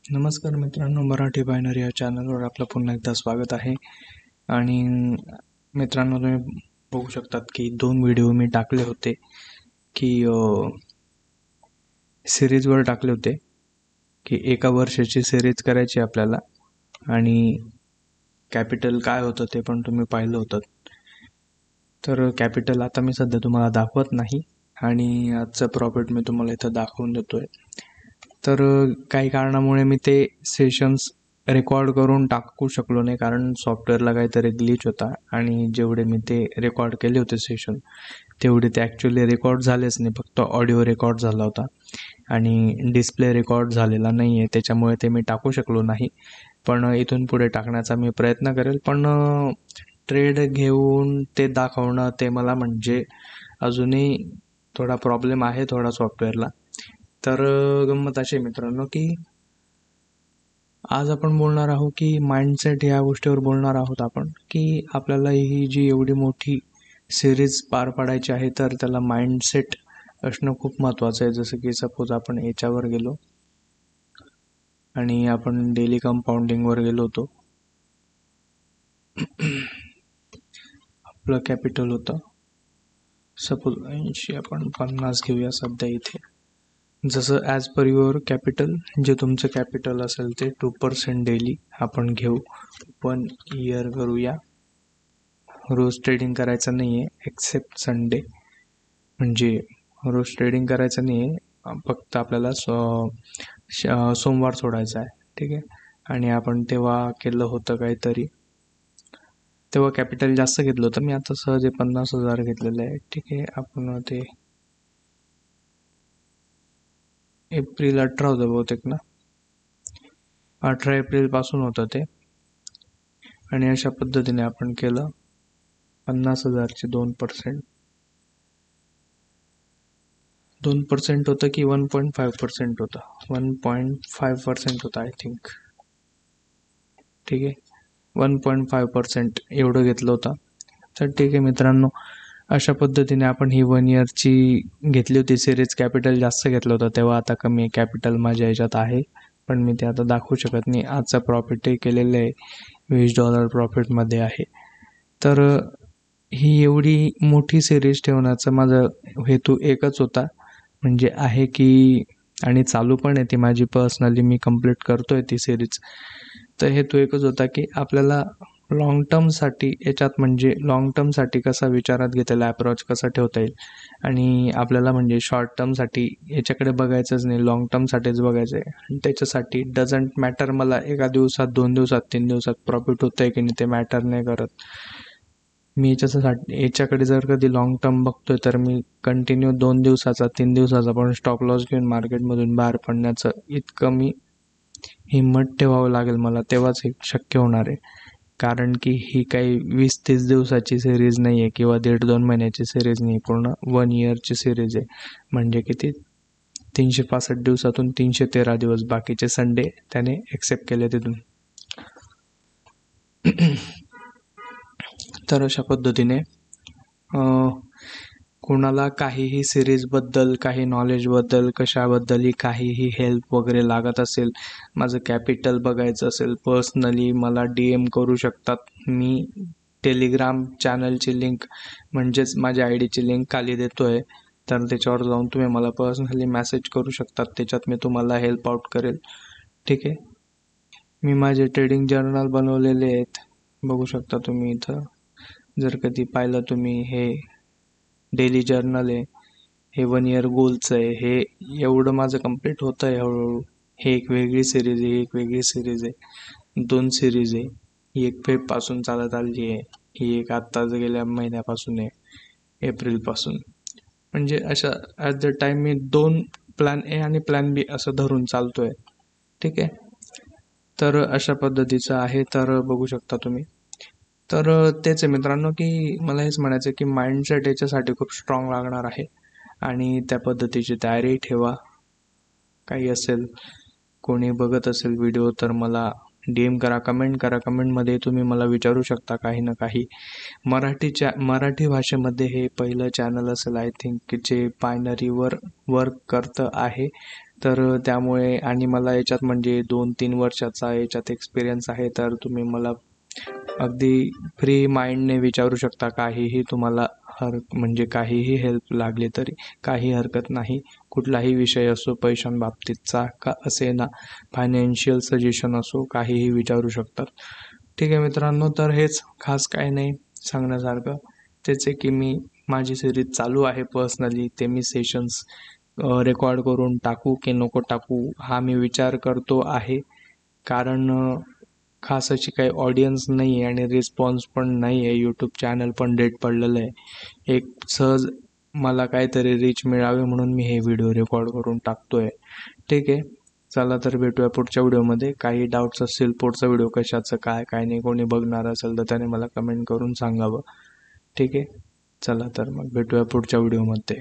नमस्कार मित्रांनो, मराठी बायनरी या चॅनलवर आपलं पुन्हा एकदा स्वागत आहे. आणि मित्रांनो, तुम्ही बघू शकतात की 2 व्हिडिओ मी टाकले होते की सिरीजवर टाकले होते की एका वर्षाची सिरीज करायची आपल्याला, आणि कॅपिटल काय होतं ते पण तुम्ही पाहिलं होतं. तर कॅपिटल आता मी सध्या तुम्हाला दाखवत नाही आणि आजचं प्रॉफिट मी तुम्हाला इथं दाखवून देतोय. तर काही कारणामुळे मी ते सेशन्स रेकॉर्ड करून टाकू शकलो नाही, कारण सॉफ्टवेअरला काहीतरी ग्लिच होता आणि जेवढे मी ते रेकॉर्ड केले होते सेशन तेवढे ते ॲक्च्युली रेकॉर्ड झालेच नाही, फक्त ऑडिओ रेकॉर्ड झाला होता आणि डिस्प्ले रेकॉर्ड झालेला नाही आहे, त्याच्यामुळे ते मी टाकू शकलो नाही. पण इथून पुढे टाकण्याचा मी प्रयत्न करेल. पण ट्रेड घेऊन ते दाखवणं ते मला म्हणजे अजूनही थोडा प्रॉब्लेम आहे थोडा सॉफ्टवेअरला. तर गंमत अशी मित्रांनो की आज आपण बोलणार आहोत की माइंडसेट या गोष्टीवर बोलणार आहोत आपण, की आपल्याला ही जी एवढी मोठी सिरीज पार पाडायची आहे तर त्याला माइंडसेट असणं खूप महत्त्वाचं आहे. जसं की सपोज आपण याच्यावर गेलो आणि आपण डेली कंपाऊंडिंगवर गेलो होतो. आपलं कॅपिटल होतं सपोज 80, आपण 50 घेऊया सध्या इथे. जसं ॲज पर युअर कॅपिटल, जे तुमचं कॅपिटल असेल ते 2% डेली आपण घेऊ. 1 इयर करूया. रोज ट्रेडिंग करायचं नाही आहे एक्सेप्ट संडे, म्हणजे रोज ट्रेडिंग करायचं नाही आहे, फक्त आपल्याला सोमवार सोडायचा आहे. ठीक आहे. आणि आपण तेव्हा केलं होतं काहीतरी, तेव्हा कॅपिटल जास्त घेतलं होतं. मी आता सहज 50,000 घेतलेलं आहे. ठीक आहे. आपण ते एप्रिल 18 होतं बहुतेक ना, 18 एप्रिलपासून होतं ते. आणि अशा पद्धतीने आपण केलं 50,000चे 2%. 2% होतं की 1.5% होतं? 1.5% होतं आय थिंक. ठीक आहे. 1.5% एवढं घेतलं होतं. तर ठीक आहे मित्रांनो, अशा पद्धतीने आपण ही 1 इयरची घेतली होती सिरीज. कॅपिटल जास्त घेतलं होतं तेव्हा, आता कमी कॅपिटल माझ्या ह्याच्यात आहे, पण मी ते आता दाखवू शकत नाही. आजचा प्रॉफिटही केलेलं आहे, $20 प्रॉफिटमध्ये आहे. तर ही एवढी मोठी सिरीज ठेवण्याचा माझा हेतू एकच होता, म्हणजे आहे की, आणि चालू पण आहे ती माझी पर्सनली, मी कंप्लीट करतोय ती सिरीज. तर हेतू एकच होता की आपल्याला लॉंग टर्मसाठी याच्यात, म्हणजे लॉंग टर्मसाठी कसा विचारात घेतलेला अप्रोच कसा ठेवता येईल, आणि आपल्याला म्हणजे शॉर्ट टर्मसाठी याच्याकडे बघायचंच नाही, लॉंग टर्मसाठीच बघायचं आहे. आणि त्याच्यासाठी डझंट मॅटर मला एका दिवसात, 2 दिवसात, 3 दिवसात प्रॉफिट होतं आहे की नाही, ते मॅटर नाही करत. मी याच्याकडे जर कधी लॉंग टर्म बघतोय तर मी कंटिन्यू 2 दिवसाचा, 3 दिवसाचा पण स्टॉप लॉस घेऊन मार्केटमधून बाहेर पडण्याचं इतकं मी हिंमत ठेवावं लागेल मला, तेव्हाच हे शक्य होणार आहे. कारण की ही काही 20-30 दिवसाची सिरीज नाही आहे किंवा 1.5-2 महिन्याची सिरीज नाही, पूर्ण 1 इयरची सिरीज आहे. म्हणजे किती, 365 दिवसातून 313 दिवस, बाकीचे संडे त्याने एक्सेप्ट केले तिथून. तर अशा पद्धतीने कोणाला काहीही सिरीजबद्दल, काही नॉलेजबद्दल, कशाबद्दलही काहीही हेल्प वगैरे लागत असेल, माझं कॅपिटल बघायचं असेल, पर्सनली मला DM करू शकतात. मी टेलिग्राम चॅनलची लिंक, म्हणजेच माझ्या IDची लिंक खाली देतो आहे, तर त्याच्यावर जाऊन तुम्ही मला पर्सनली मेसेज करू शकतात. त्याच्यात मी तुम्हाला हेल्प आउट करेल. ठीक आहे. मी माझे ट्रेडिंग जर्नल बनवलेले आहेत, बघू शकता तुम्ही इथं. जर कधी पाहिलं तुम्ही, हे डेली जर्नल आहे, हे 1 इयर गोलचं आहे. हे एवढं माझं कंप्लीट होतं आहे हळूहळू. हे एक वेगळी सिरीज आहे, एक वेगळी सिरीज आहे, 2 सिरीज आहे. ही एक फेबपासून चालत आली आहे, ही एक आत्ताच गेल्या महिन्यापासून आहे, एप्रिलपासून. म्हणजे अशा at the time me 2 plan A आणि प्लॅन बी असं धरून चालतो आहे. ठीक आहे. तर अशा पद्धतीचं आहे, तर बघू शकता तुम्ही. तर तेच आहे मित्रांनो, की मला हेच म्हणायचं की माइंडसेट याच्यासाठी खूप स्ट्रॉंग लागणार आहे, आणि त्या पद्धतीची तयारी ठेवा. काही असेल, कोणी बघत असेल व्हिडिओ तर मला DM करा, कमेंट करा. कमेंटमध्ये तुम्ही मला विचारू शकता काही ना काही. मराठी भाषेमध्ये हे पहिलं चॅनल असेल आय थिंक, जे बायनरीवर वर्क करतं आहे. तर त्यामुळे आणि मला याच्यात म्हणजे 2-3 वर्षाचा याच्यात एक्सपिरियन्स आहे, तर तुम्ही मला अगदी फ्री माइंडने विचारू शकता. काहीही तुम्हाला म्हणजे काहीही हेल्प लागली तरी काही हरकत नाही. कुठलाही विषय असो, पैशांबाबतीतचा का असेना, फायनान्शियल सजेशन असो, काहीही विचारू शकतात. ठीक आहे मित्रांनो, तर हेच खास काही नाही सांगण्यासारखं. तेच आहे की माझी सिरीज चालू आहे पर्सनली, ते मी सेशन्स रेकॉर्ड करून टाकू की नको टाकू हा मी विचार करतो आहे. कारण खास अशी काही ऑडियन्स नाही आहे आणि रिस्पॉन्स पण नाही आहे. यूट्यूब चॅनल पण डेड पडलेलं आहे. एक सहज मला काहीतरी रीच मिळावे म्हणून मी हे व्हिडिओ रेकॉर्ड करून टाकतोय. ठीक आहे, चला तर भेटूया पुढच्या व्हिडिओमध्ये. काही डाऊट्स असतील पुढचा व्हिडिओ कशाचं काय नाही, कोणी बघणार असेल तर त्याने मला कमेंट करून सांगावं. ठीक आहे, चला तर मग भेटूया पुढच्या व्हिडिओमध्ये.